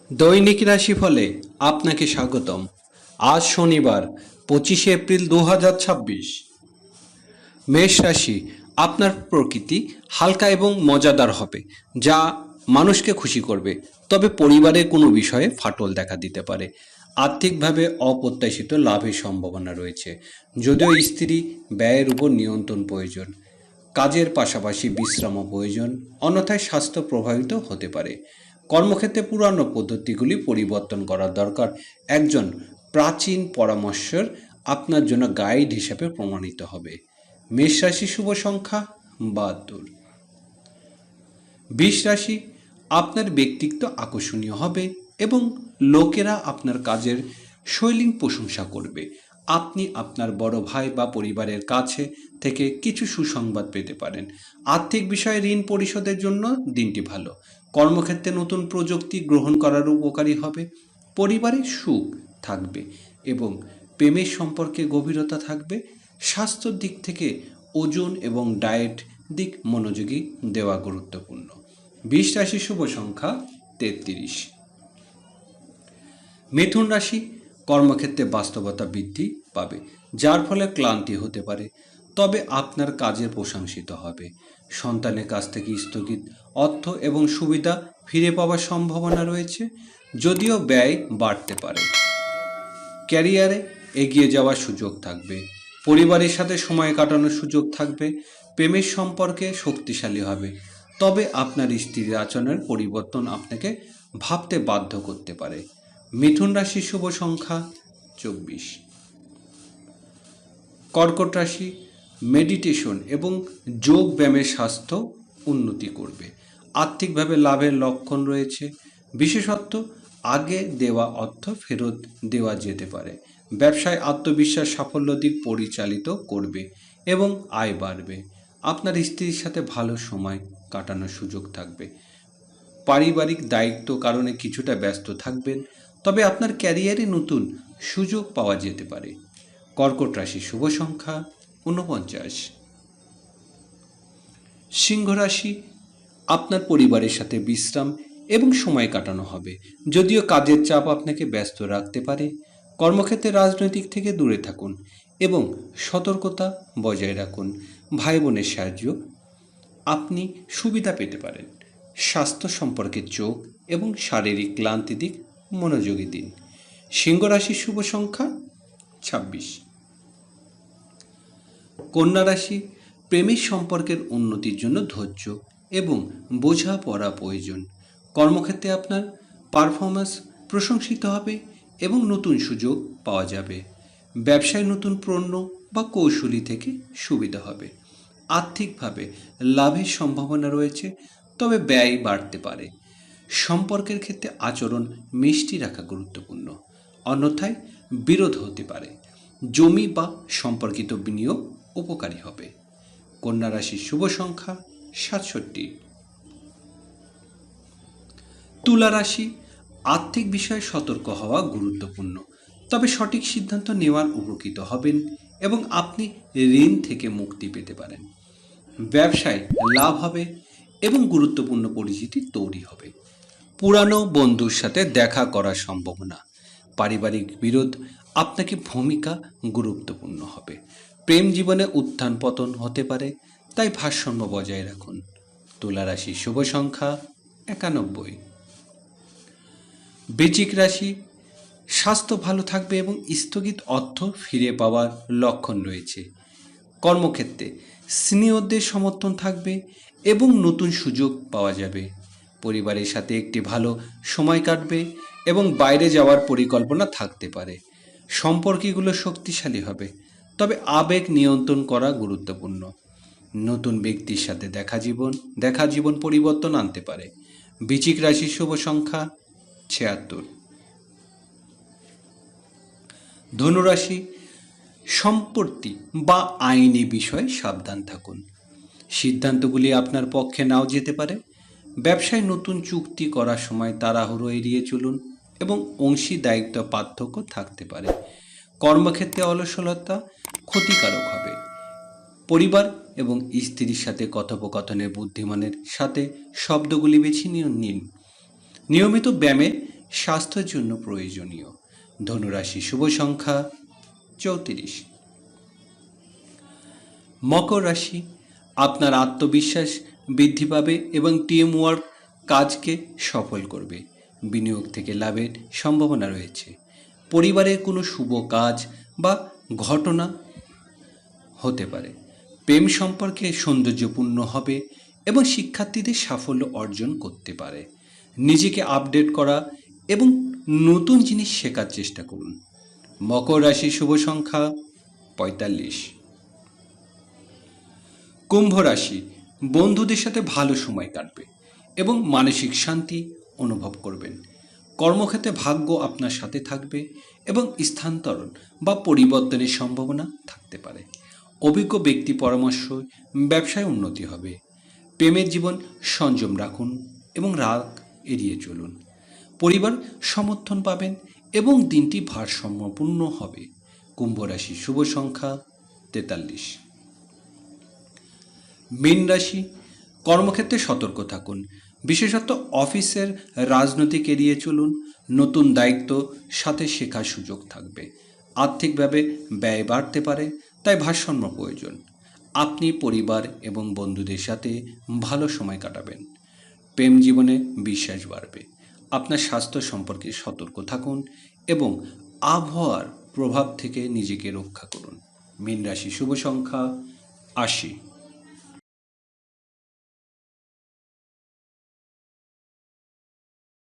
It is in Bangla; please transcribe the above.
দৈনিক রাশিফলে আপনাকে স্বাগতম। আজ শনিবার 25 এপ্রিল 2026। মেষ রাশি, আপনার প্রকৃতি হালকা এবং মজাদার হবে, যা মানুষকে খুশি করবে। তবে পরিবারের কোনো বিষয়ে ফাটল দেখা দিতে পারে। আর্থিকভাবে অপ্রত্যাশিত লাভের সম্ভাবনা রয়েছে, যদিও স্ত্রী ব্যয়ের উপর নিয়ন্ত্রণ প্রয়োজন। কাজের পাশাপাশি বিশ্রামও প্রয়োজন, অন্যথায় স্বাস্থ্য প্রভাবিত হতে পারে। কর্মক্ষেত্রে পুরানো পদ্ধতিগুলি পরিবর্তন করার দরকার। একজন প্রাচীন পরামর্শের আপনার জন্য গাইড হিসেবে প্রমাণিত হবে। মেষ রাশি, শুভ সংখ্যা 72। বৃষ রাশি, আপনার ব্যক্তিত্ব আকর্ষণীয় হবে এবং লোকেরা আপনার কাজের শৈলীর প্রশংসা করবে। আপনি আপনার বড় ভাই বা পরিবারের কাছে থেকে কিছু সুসংবাদ পেতে পারেন। আর্থিক বিষয়ে ঋণ পরিশোধের জন্য দিনটি ভালো। কর্মক্ষেত্রে নতুন প্রযুক্তি গ্রহণ করার উপকারী হবে। পরিবারে সুখ থাকবে এবং প্রেমের সম্পর্কে গভীরতা থাকবে। স্বাস্থ্যের দিক থেকে ওজন এবং ডায়েট দিক মনোযোগী দেওয়া গুরুত্বপূর্ণ। বৃষ রাশি, শুভ সংখ্যা 33। মিথুন রাশি, কর্মক্ষেত্রে বাস্তবতা বৃদ্ধি পাবে, যার ফলে ক্লান্তি হতে পারে, তবে আপনার কাজের প্রশংসিত হবে। সন্তানের কাছ থেকে স্থগিত অর্থ এবং সুবিধা ফিরে পাওয়ার সম্ভাবনা রয়েছে, যদিও ব্যয় বাড়তে পারে। ক্যারিয়ারে এগিয়ে যাওয়ার সুযোগ থাকবে। পরিবারের সাথে সময় কাটানোর সুযোগ থাকবে। প্রেমের সম্পর্কে শক্তিশালী হবে, তবে আপনার স্ত্রীর আচরণের পরিবর্তন আপনাকে ভাবতে বাধ্য করতে পারে। মিথুন রাশি, শুভ সংখ্যা 24। কর্কট রাশি, মেডিটেশন এবং যোগ ব্যায়ামের স্বাস্থ্য উন্নতি করবে। আর্থিকভাবে লাভের লক্ষণ রয়েছে, বিশেষত আগে দেওয়া অর্থ ফেরত দেওয়া যেতে পারে। ব্যবসায় আত্মবিশ্বাস সাফল্য দিক পরিচালিত করবে এবং আয় বাড়বে। আপনার স্ত্রীর সাথে ভালো সময় কাটানোর সুযোগ থাকবে। পারিবারিক দায়িত্ব কারণে কিছুটা ব্যস্ত থাকবেন, তবে আপনার ক্যারিয়ারে নতুন সুযোগ পাওয়া যেতে পারে। কর্কট রাশি, শুভ সংখ্যা 49। সিংহ রাশি, আপনার পরিবারের সাথে বিশ্রাম এবং সময় কাটানো হবে, যদিও কাজের চাপ আপনাকে ব্যস্ত রাখতে পারে। কর্মক্ষেত্রে রাজনৈতিক থেকে দূরে থাকুন এবং সতর্কতা বজায় রাখুন। ভাই বোনের সাহায্য আপনি সুবিধা পেতে পারেন। স্বাস্থ্য সম্পর্কে চোখ এবং শারীরিক ক্লান্তি দিক মনোযোগী দিন। সিংহ রাশির শুভ সংখ্যা 26। কন্যা রাশি, প্রেমিক সম্পর্কের উন্নতির জন্য ধৈর্য এবং বোঝাপড়া প্রয়োজন। কর্মক্ষেত্রে আপনার পারফরম্যান্স প্রশংসিত হবে এবং নতুন সুযোগ পাওয়া যাবে। ব্যবসায় নতুন পণ্য বা কৌশলী থেকে সুবিধা হবে। আর্থিকভাবে লাভের সম্ভাবনা রয়েছে, তবে ব্যয় বাড়তে পারে। সম্পর্কের ক্ষেত্রে আচরণ মিষ্টি রাখা গুরুত্বপূর্ণ, অন্যথায় বিরোধ হতে পারে। জমি বা সম্পর্কিত বিনিয়োগ উপকারী হবে। কন্যা রাশির শুভ সংখ্যা 67। তুলা রাশি, আর্থিক বিষয়ে সতর্ক হওয়া গুরুত্বপূর্ণ, তবে সঠিক সিদ্ধান্ত নেওয়ার উপকৃত হবেন এবং আপনি ঋণ থেকে মুক্তি পেতে পারেন। ব্যবসায় লাভ হবে এবং গুরুত্বপূর্ণ পরিচিতি তৈরি হবে। পুরানো বন্ধুর সাথে দেখা করার সম্ভাবনা। পারিবারিক বিরোধ আপনাকে ভূমিকা গুরুত্বপূর্ণ হবে। প্রেম জীবনে উত্থান পতন হতে পারে, তাই ভারসাম্য বজায় রাখুন। তুলা রাশি, শুভ সংখ্যা 91। বৃশ্চিক রাশি, স্বাস্থ্য ভালো থাকবে এবং স্থগিত অর্থ ফিরে পাওয়ার লক্ষণ রয়েছে। কর্মক্ষেত্রে সিনিয়রদের সমর্থন থাকবে এবং নতুন সুযোগ পাওয়া যাবে। পরিবারের সাথে একটি ভালো সময় কাটবে এবং বাইরে যাওয়ার পরিকল্পনা থাকতে পারে। সম্পর্কগুলো শক্তিশালী হবে, তবে আবেগ নিয়ন্ত্রণ করা গুরুত্বপূর্ণ। নতুন ব্যক্তির সাথে দেখা জীবন পরিবর্তন আনতে পারে। বৃশ্চিক রাশির শুভ সংখ্যা 76। ধনুরাশি, সম্পত্তি বা আইনি বিষয়ে সাবধান থাকুন। সিদ্ধান্তগুলি আপনার পক্ষে নাও যেতে পারে। ব্যবসায় নতুন চুক্তি করার সময় তাড়াহুড়ো এড়িয়ে চলুন এবং অংশীদারিত্ব পার্থক্য থাকতে পারে। কর্মক্ষেত্রে অলসতা ক্ষতিকারক হবে। পরিবার এবং স্ত্রীর সাথে কথোপকথনে বুদ্ধিমানের সাথে শব্দগুলি বেছে নিন। নিয়মিত ব্যায়ামে স্বাস্থ্যের জন্য প্রয়োজনীয়। ধনুরাশি শুভ সংখ্যা 34। মকর রাশি, আপনার আত্মবিশ্বাস বৃদ্ধি পাবে এবং টিম ওয়ার্ক কাজকে সফল করবে। বিনিয়োগ থেকে লাভের সম্ভাবনা রয়েছে। পরিবারের কোনো শুভ কাজ বা ঘটনা হতে পারে। প্রেম সম্পর্কে সৌন্দর্যপূর্ণ হবে এবং শিক্ষার্থীদের সাফল্য অর্জন করতে পারে। নিজেকে আপডেট করা এবং নতুন জিনিস শেখার চেষ্টা করুন। মকর রাশি শুভ সংখ্যা 45। কুম্ভ রাশি, বন্ধুদের সাথে ভালো সময় কাটবে এবং মানসিক শান্তি অনুভব করবেন। কর্মক্ষেত্রে ভাগ্য আপনার সাথে থাকবে এবং স্থানান্তরণ বা পরিবর্তনের সম্ভাবনা থাকতে পারে। অভিজ্ঞ ব্যক্তি পরামর্শ ব্যবসায় উন্নতি হবে। প্রেমের জীবন সংযম রাখুন এবং রাগ এড়িয়ে চলুন। পরিবার সমর্থন পাবেন এবং দিনটি ভারসাম্যপূর্ণ হবে। কুম্ভ রাশি শুভ সংখ্যা 43। মীন রাশি, কর্মক্ষেত্রে সতর্ক থাকুন, বিশেষত অফিসের রাজনৈতিক এড়িয়ে চলুন। নতুন দায়িত্ব সাথে শেখার সুযোগ থাকবে। আর্থিকভাবে ব্যয় বাড়তে পারে, তাই ভারসাম্য প্রয়োজন। আপনি পরিবার এবং বন্ধুদের সাথে ভালো সময় কাটাবেন। প্রেম জীবনে বিশ্বাস বাড়বে। আপনার স্বাস্থ্য সম্পর্কে সতর্ক থাকুন এবং আবহাওয়ার প্রভাব থেকে নিজেকে রক্ষা করুন। মীন রাশি শুভ সংখ্যা 80।